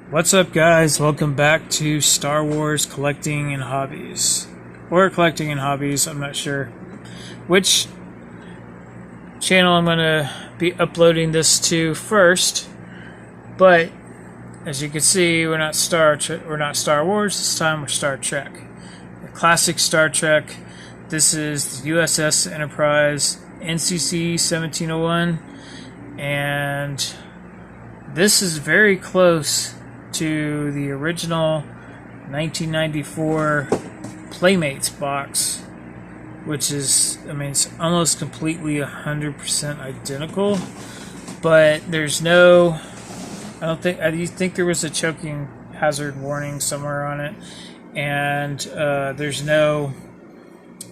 What's up, guys? Welcome back to Star Wars Collecting and Hobbies. Or Collecting and Hobbies, I'm not sure which channel I'm going to be uploading this to first. But as you can see, we're not Star Wars this time, we're Star Trek. The classic Star Trek. This is the USS Enterprise NCC 1701, and this is very close to the original 1994 Playmates box, which is, it's almost completely 100% identical, but there's no, you think there was a choking hazard warning somewhere on it, and there's no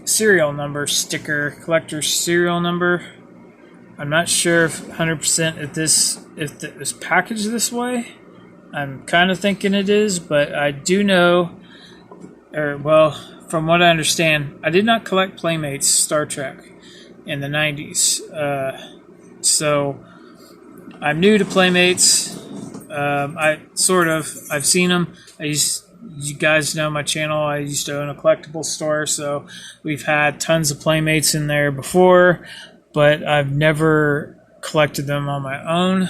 serial number sticker, collector's serial number. I'm not sure if 100% if it was packaged this way. I'm kind of thinking it is, but I do know, from what I understand, I did not collect Playmates Star Trek in the 90s. So I'm new to Playmates. I've seen them. You guys know my channel. I used to own a collectible store, so we've had tons of Playmates in there before, but I've never collected them on my own.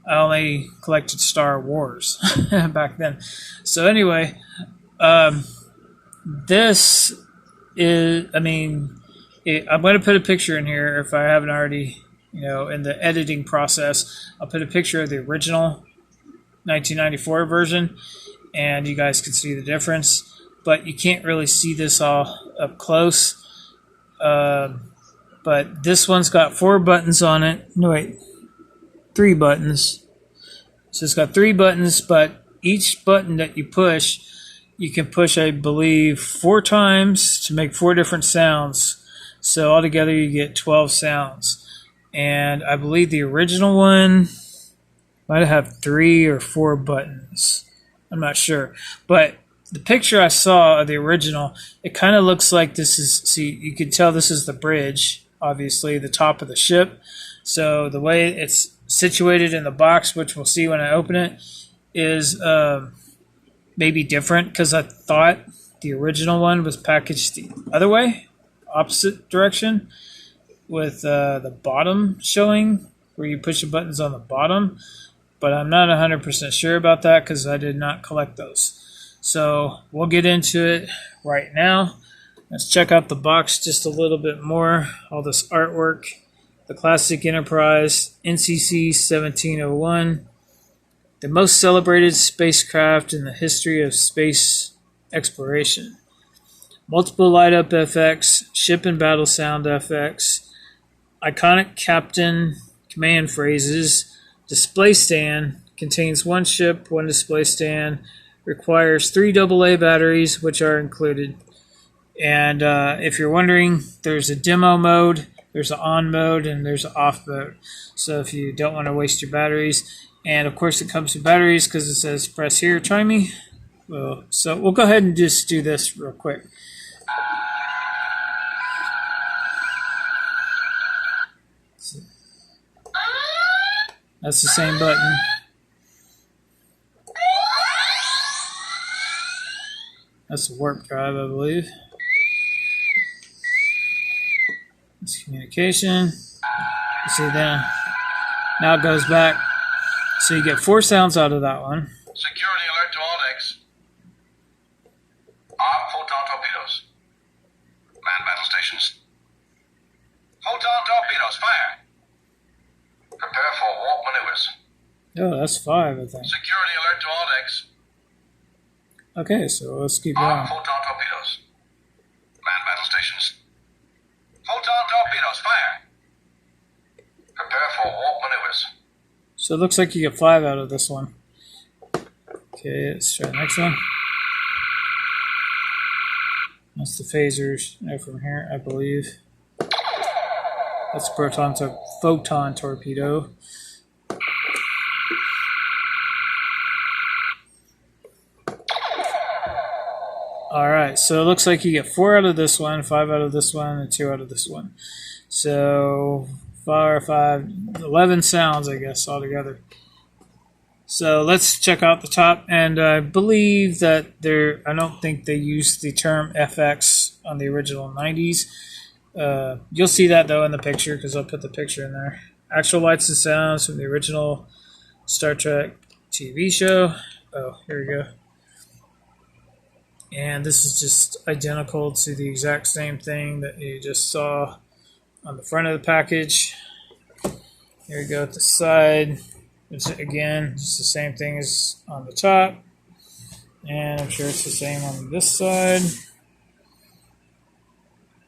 I only collected Star Wars back then. So anyway, this is, I'm going to put a picture in here if I haven't already, in the editing process. I'll put a picture of the original 1994 version, and you guys can see the difference. But you can't really see this all up close. But this one's got 4 buttons on it. No, wait. 3 buttons. So it's got 3 buttons, but each button that you push, you can push, I believe, 4 times to make 4 different sounds. So altogether you get 12 sounds. And I believe the original one might have 3 or 4 buttons. I'm not sure. But the picture I saw of the original, it kind of looks like this is, see, you can tell this is the bridge, obviously, the top of the ship. So the way it's situated in the box, which we'll see when I open it, is maybe different, because I thought the original one was packaged the other way, opposite direction, with the bottom showing, where you push the buttons on the bottom. But I'm not 100% sure about that, because I did not collect those. So we'll get into it right now. Let's check out the box just a little bit more. All this artwork. The classic Enterprise NCC 1701. The most celebrated spacecraft in the history of space exploration. Multiple light-up FX, ship and battle sound FX, iconic captain command phrases, display stand, contains 1 ship, 1 display stand, requires 3 AA batteries, which are included. And if you're wondering, there's a demo mode, there's an on mode, and there's an off mode. So if you don't want to waste your batteries, and of course it comes with batteries because it says press here, try me. So we'll go ahead and just do this real quick. That's the same button. That's the warp drive, I believe. It's communication. You see then, now it goes back. So you get 4 sounds out of that one. Security alert to all decks. Arm photon torpedoes. Man battle stations. Photon torpedoes, fire. Prepare for warp maneuvers. Oh, that's 5, I think. Security alert to all decks. Okay, so let's keep Arm going. photon torpedoes. Man battle stations. Photon torpedoes, fire. Prepare for warp maneuvers. So it looks like you get 5 out of this one. Okay, let's try the next one. That's the phasers from here, I believe. That's a photon torpedo. Alright, so it looks like you get 4 out of this one, 5 out of this one, and 2 out of this one. So 4, 5, 11 sounds, I guess, altogether. So let's check out the top, and I believe that I don't think they used the term FX on the original 90s. You'll see that though in the picture because I'll put the picture in there. Actual lights and sounds from the original Star Trek TV show. Oh, here we go. And this is just identical to the exact same thing that you just saw on the front of the package. Here we go at the side. It's, again, just the same thing as on the top. And I'm sure it's the same on this side.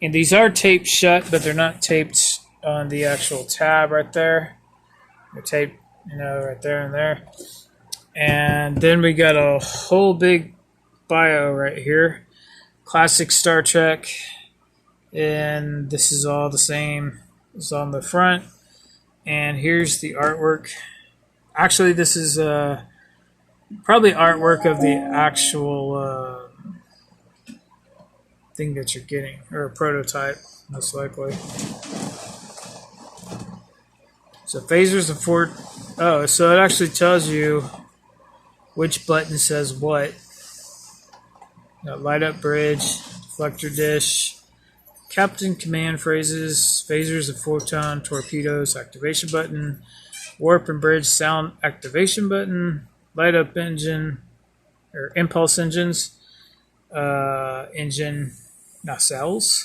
And these are taped shut, but they're not taped on the actual tab right there. They're taped, right there and there. And then we got a whole big bio right here. Classic Star Trek. And this is all the same as on the front. And here's the artwork. Actually, this is probably artwork of the actual thing that you're getting, or a prototype, most likely. So phasers and four. Oh, so it actually tells you which button says what. Light up bridge, deflector dish, captain command phrases, phasers and photon torpedoes activation button, warp and bridge sound activation button, light up engine or impulse engines, engine nacelles,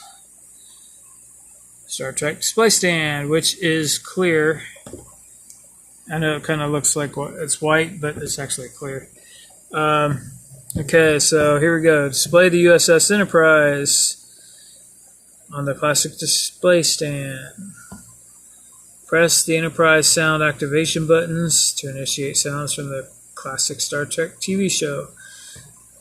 Star Trek display stand, which is clear. I know it kind of looks like it's white, but it's actually clear. Okay, so here we go. Display the USS Enterprise on the classic display stand. Press the Enterprise sound activation buttons to initiate sounds from the classic Star Trek TV show.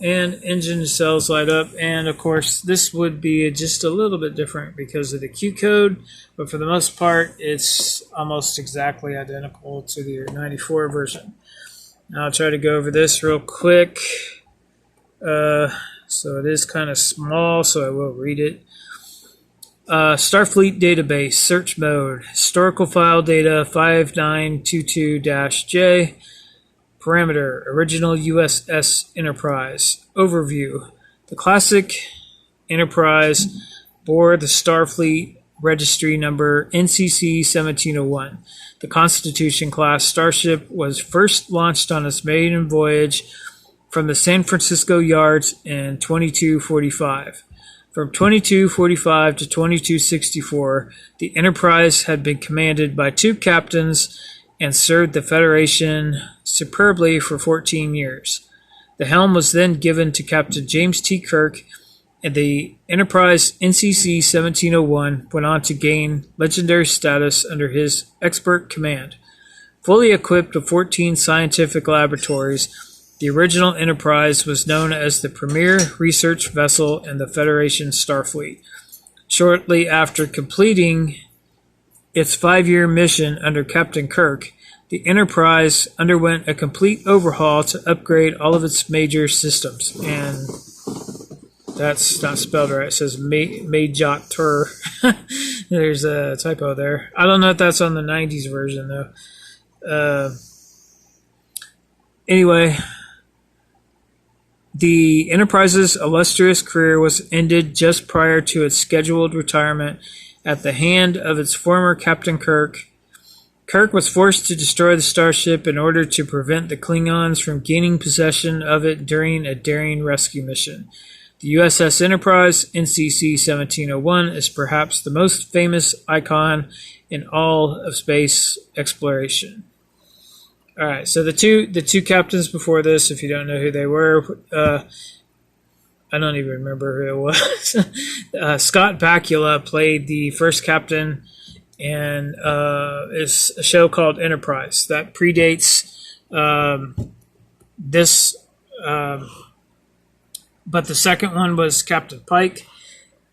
And engine cells light up. And of course, this would be just a little bit different because of the Q code. But for the most part, it's almost exactly identical to the 94 version. Now I'll try to go over this real quick. So it is kind of small, so I will read it. Starfleet database, search mode, historical file data 5922-J, parameter, original USS Enterprise, overview. The classic Enterprise bore the Starfleet registry number NCC 1701. The Constitution class starship was first launched on its maiden voyage from the San Francisco yards in 2245. From 2245 to 2264, the Enterprise had been commanded by 2 captains and served the Federation superbly for 14 years. The helm was then given to Captain James T. Kirk, and the Enterprise NCC 1701 went on to gain legendary status under his expert command. Fully equipped with 14 scientific laboratories, the original Enterprise was known as the premier research vessel in the Federation Starfleet. Shortly after completing its 5-year mission under Captain Kirk, the Enterprise underwent a complete overhaul to upgrade all of its major systems. And that's not spelled right. It says Major. There's a typo there. I don't know if that's on the 90s version, though. Anyway, the Enterprise's illustrious career was ended just prior to its scheduled retirement at the hand of its former Captain Kirk. Kirk was forced to destroy the starship in order to prevent the Klingons from gaining possession of it during a daring rescue mission. The USS Enterprise, NCC 1701, is perhaps the most famous icon in all of space exploration. All right, so the two captains before this, if you don't know who they were, I don't even remember who it was. Scott Bakula played the first captain in is a show called Enterprise that predates this. But the second one was Captain Pike,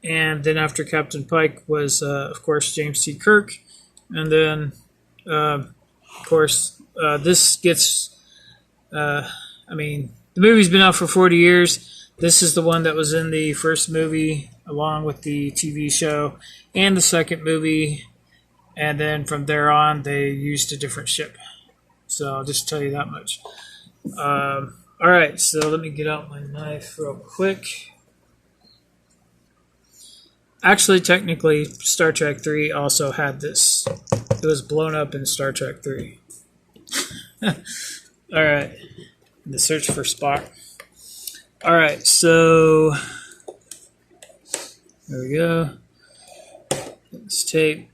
and then after Captain Pike was, of course, James T. Kirk, and then, of course. This gets, the movie's been out for 40 years. This is the one that was in the first movie, along with the TV show, and the second movie. And then from there on, they used a different ship. So I'll just tell you that much. All right, so let me get out my knife real quick. Actually, technically, Star Trek 3 also had this. It was blown up in Star Trek 3. All right, the search for Spock. All right, so there we go. This tape.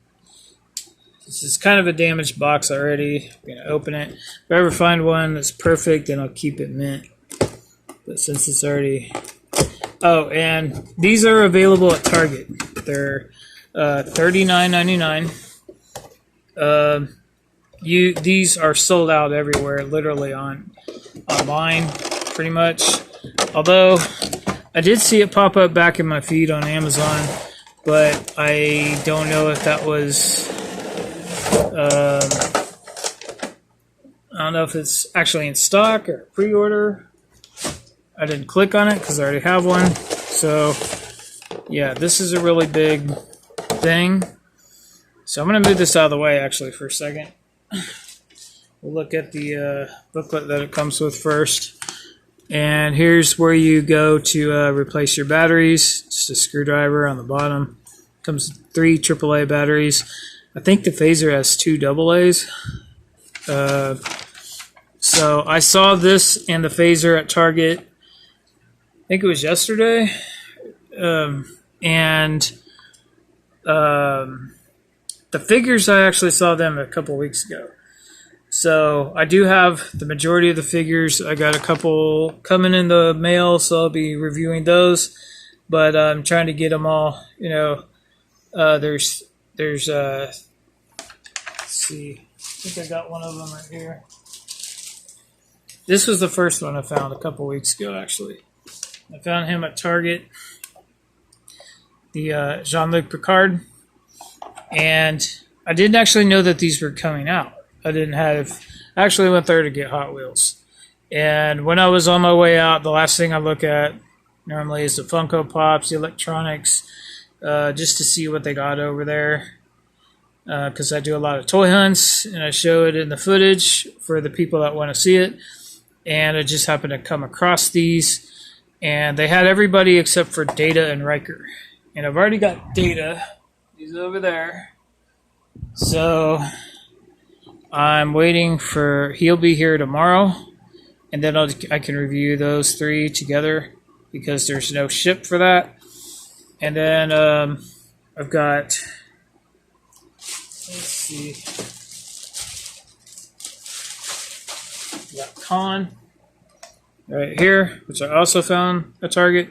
This is kind of a damaged box already. I'm going to open it. If I ever find one that's perfect, then I'll keep it mint. But since it's already... Oh, and these are available at Target. They're $39.99. These are sold out everywhere, literally online, pretty much. Although, I did see it pop up back in my feed on Amazon, but I don't know if that was... I don't know if it's actually in stock or pre-order. I didn't click on it because I already have one. So, yeah, this is a really big thing. So I'm going to move this out of the way, actually, for a second. We'll look at the booklet that it comes with first. And here's where you go to replace your batteries. Just a screwdriver on the bottom. Comes with 3 AAA batteries. I think the phaser has 2 AA's. So I saw this and the phaser at Target. I think it was yesterday. The figures, I actually saw them a couple weeks ago. So I do have the majority of the figures. I got a couple coming in the mail, so I'll be reviewing those. But I'm trying to get them all. You know, there's let's see. I think I got one of them right here. This was the first one I found a couple weeks ago, actually. I found him at Target, the Jean-Luc Picard, and I didn't actually know that these were coming out. I actually went there to get Hot Wheels. And when I was on my way out, the last thing I look at normally is the Funko Pops, the electronics, just to see what they got over there. Because I do a lot of toy hunts, and I show it in the footage for the people that want to see it. And I just happened to come across these, and they had everybody except for Data and Riker. And I've already got Data. He's over there. So I'm waiting for... He'll be here tomorrow, and then I can review those 3 together because there's no ship for that. And then I've got... Let's see. We got Khan right here, which I also found at Target.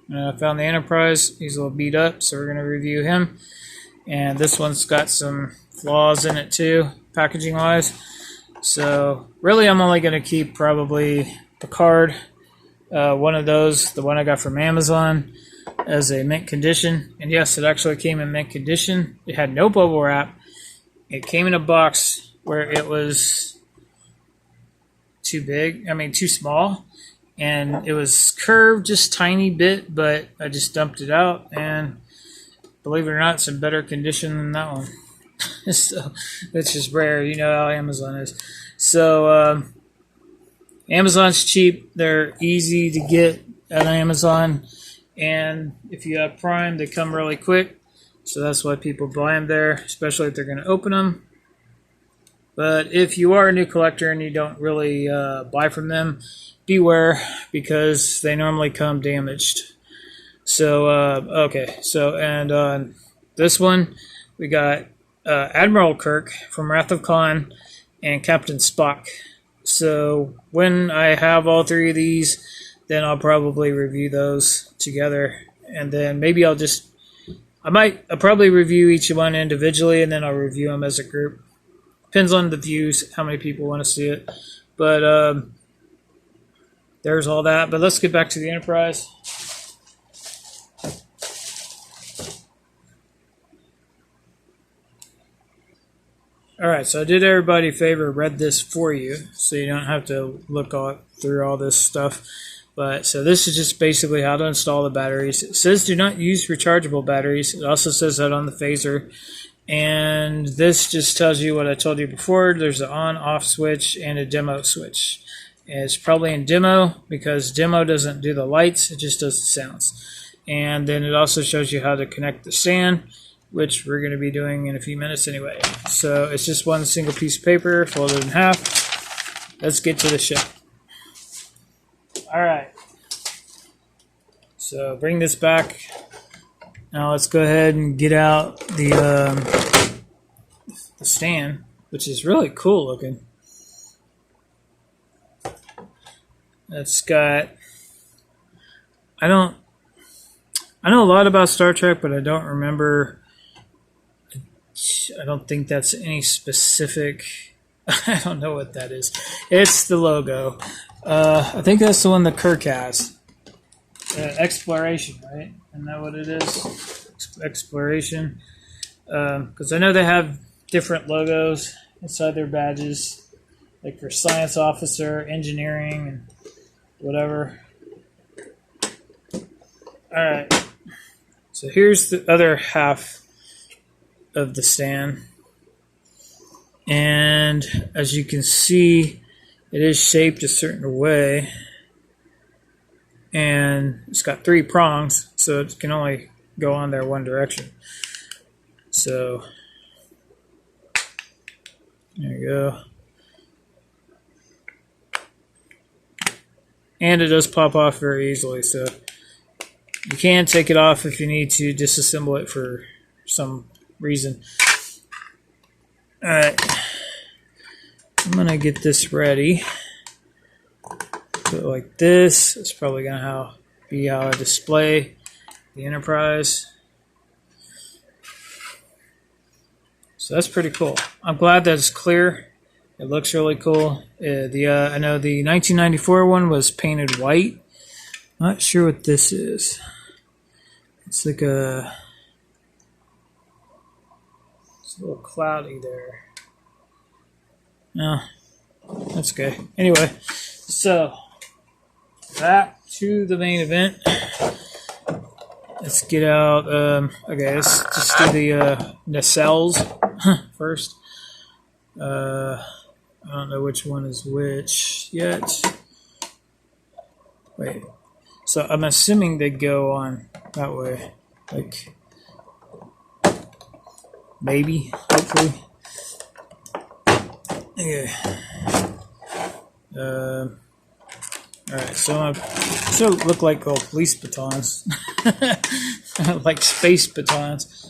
And I found the Enterprise. He's a little beat up, so we're going to review him. And this one's got some flaws in it too, packaging wise. So really I'm only going to keep probably Picard, one of those, the one I got from Amazon, as a mint condition. And yes, it actually came in mint condition. It had no bubble wrap. It came in a box where it was too small. And it was curved just tiny bit, but I just dumped it out. And believe it or not, it's in better condition than that one. So it's just rare. You know how Amazon is. So Amazon's cheap. They're easy to get at Amazon. And if you have Prime, they come really quick. So that's why people buy them there, especially if they're going to open them. But if you are a new collector and you don't really buy from them, beware, because they normally come damaged. So, okay. So, and on this one, we got Admiral Kirk from Wrath of Khan and Captain Spock. So when I have all 3 of these, then I'll probably review those together. And then maybe I'll probably review each one individually, and then I'll review them as a group. Depends on the views, how many people want to see it. But there's all that. But let's get back to the Enterprise. All right, so I did everybody a favor, read this for you, so you don't have to look through all this stuff. But so this is just basically how to install the batteries. It says do not use rechargeable batteries. It also says that on the phaser. And this just tells you what I told you before. There's an on-off switch and a demo switch. And it's probably in demo because demo doesn't do the lights, it just does the sounds. And then it also shows you how to connect the stand, which we're going to be doing in a few minutes anyway. So it's just one single piece of paper folded in half. Let's get to the show. All right. So bring this back. Now let's go ahead and get out the stand, which is really cool looking. It's got, I know a lot about Star Trek, but I don't remember. I don't think that's any specific. I don't know what that is. It's the logo. I think that's the one that Kirk has. Exploration, right? Isn't that what it is? Exploration. Because I know they have different logos inside their badges, like for science officer, engineering, and whatever. All right. So here's the other half of the stand. And as you can see, it is shaped a certain way. And it's got 3 prongs, so it can only go on there one direction. So there you go. And it does pop off very easily, so you can take it off if you need to disassemble it for some reason. Alright, I'm going to get this ready. Put it like this. It's probably going to be how I display the Enterprise. So that's pretty cool. I'm glad that it's clear. It looks really cool. I know the 1994 one was painted white. Not sure what this is. It's like it's a little cloudy there. No, that's okay. Anyway, so back to the main event. Let's get out. Okay, let's just do the nacelles first. I don't know which one is which yet. Wait. So I'm assuming they go on that way. Like, maybe, hopefully. Okay. Alright, so I should look like police batons. Like space batons.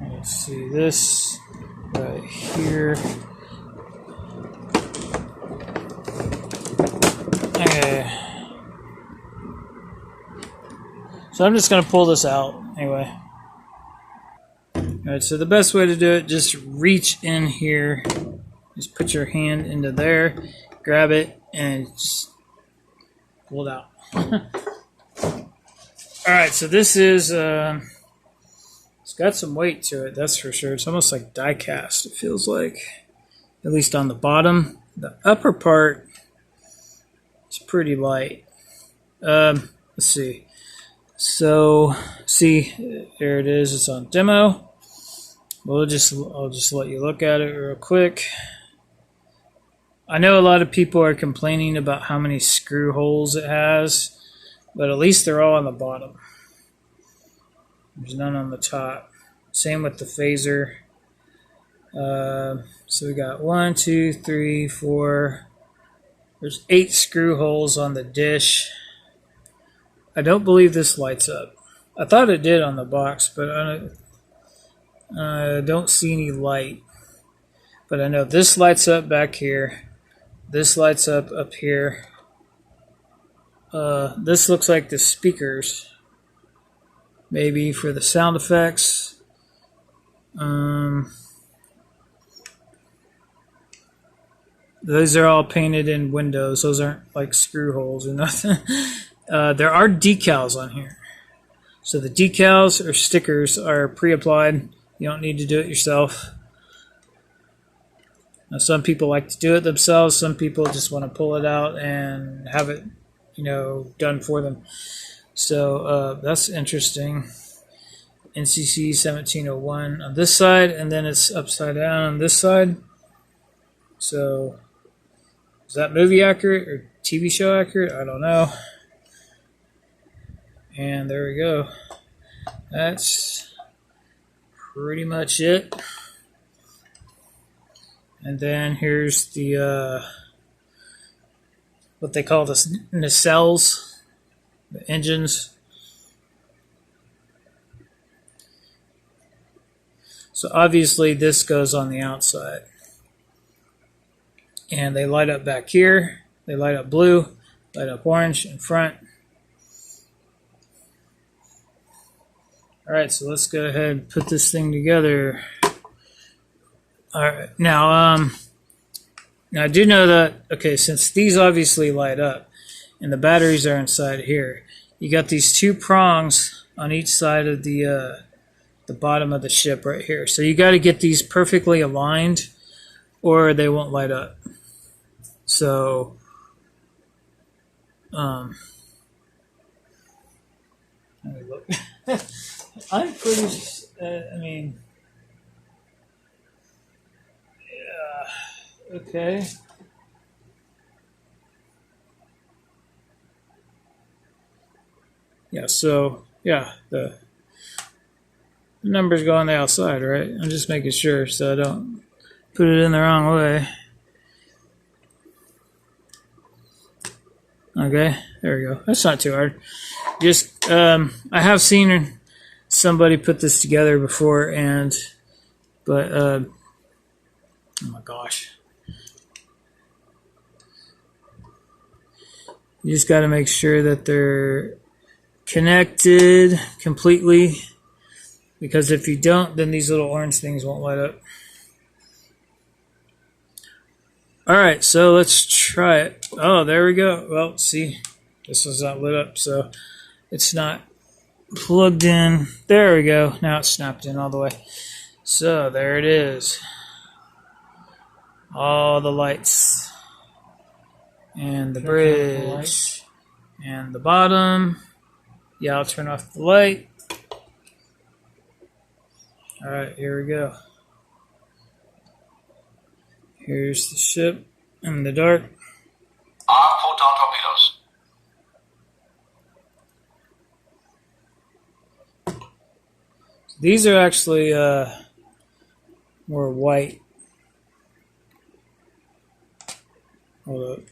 Let's see this right here. Okay. So I'm just going to pull this out anyway. Alright, so the best way to do it, just reach in here. Just put your hand into there, grab it, and just pull it out. Alright, so this is, it's got some weight to it, that's for sure. It's almost like die cast, it feels like. At least on the bottom. The upper part is pretty light. Let's see. So, see, there it is. It's on demo. I'll just let you look at it real quick. I know a lot of people are complaining about how many screw holes it has, but at least they're all on the bottom. There's none on the top. Same with the phaser. So we got 1, 2, 3, 4. There's 8 screw holes on the dish. I don't believe this lights up. I thought it did on the box, but I don't see any light. But I know this lights up back here. This lights up here. This looks like the speakers. Maybe for the sound effects. Those are all painted in windows. Those aren't like screw holes or nothing. There are decals on here. So the decals or stickers are pre-applied. You don't need to do it yourself. Now, some people like to do it themselves. Some people just want to pull it out and have it, done for them. So that's interesting. NCC 1701 on this side, and then it's upside down on this side. So is that movie accurate or TV show accurate? I don't know. And there we go. That's pretty much it. And then here's the what they call the nacelles, the engines. So obviously this goes on the outside. And they light up back here. They light up blue, light up orange in front. All right, so let's go ahead and put this thing together. All right, now I do know that, okay, since these obviously light up and the batteries are inside here, you got these two prongs on each side of the bottom of the ship right here. So you got to get these perfectly aligned or they won't light up. So, let me look. I'm pretty, I mean, yeah, okay. Yeah, so, yeah, the numbers go on the outside, right? I'm just making sure so I don't put it in the wrong way. Okay, there we go. That's not too hard. Just, I have seen somebody put this together before, but, oh my gosh. You just got to make sure that they're connected completely, because if you don't, then these little orange things won't light up. All right, so let's try it. Oh, there we go. Well, see, this was not lit up, so it's not plugged in. There we go. Now it's snapped in all the way. So there it is. All the lights. And the bridge. And the bottom. Yeah, I'll turn off the light. All right, here we go. Here's the ship in the dark. Arm photon torpedoes. These are actually more white. Hold up.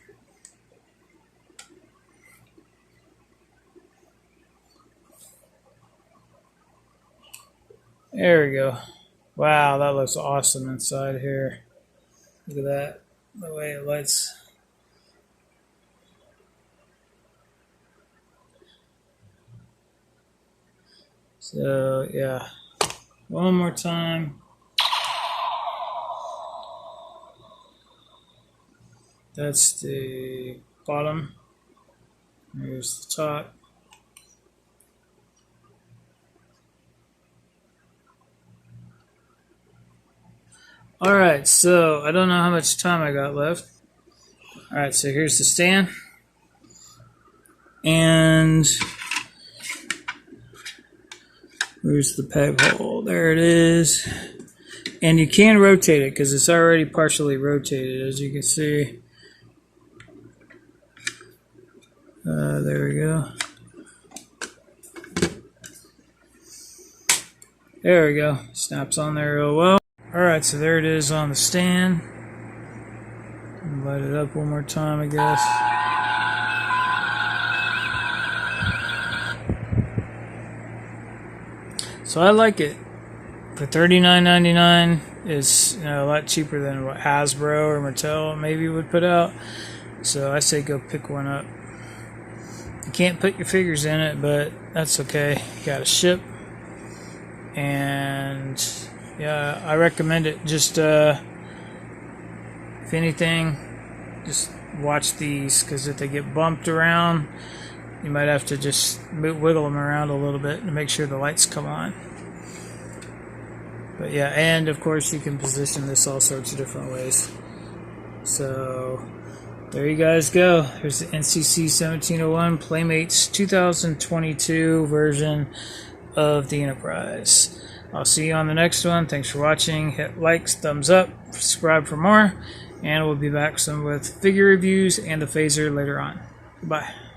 There we go. Wow, that looks awesome inside here. Look at that, the way it lights. So, yeah. One more time. That's the bottom. Here's the top. All right, so I don't know how much time I got left. All right, so here's the stand. And where's the peg hole? There it is. And you can rotate it because it's already partially rotated, as you can see. There we go. There we go. Snaps on there real well. Alright, so there it is on the stand. Light it up one more time, I guess. So I like it. For $39.99, it's a lot cheaper than what Hasbro or Mattel maybe would put out. So I say go pick one up. You can't put your figures in it, but that's okay. You got a ship. And yeah, I recommend it. Just if anything, just watch these, because if they get bumped around, you might have to just wiggle them around a little bit to make sure the lights come on. But yeah, and of course you can position this all sorts of different ways. So There you guys go. Here's the NCC 1701 Playmates 2022 version of the Enterprise. I'll see you on the next one. Thanks for watching. Hit likes, thumbs up, subscribe for more, and we'll be back soon with figure reviews and the phaser later on. Goodbye.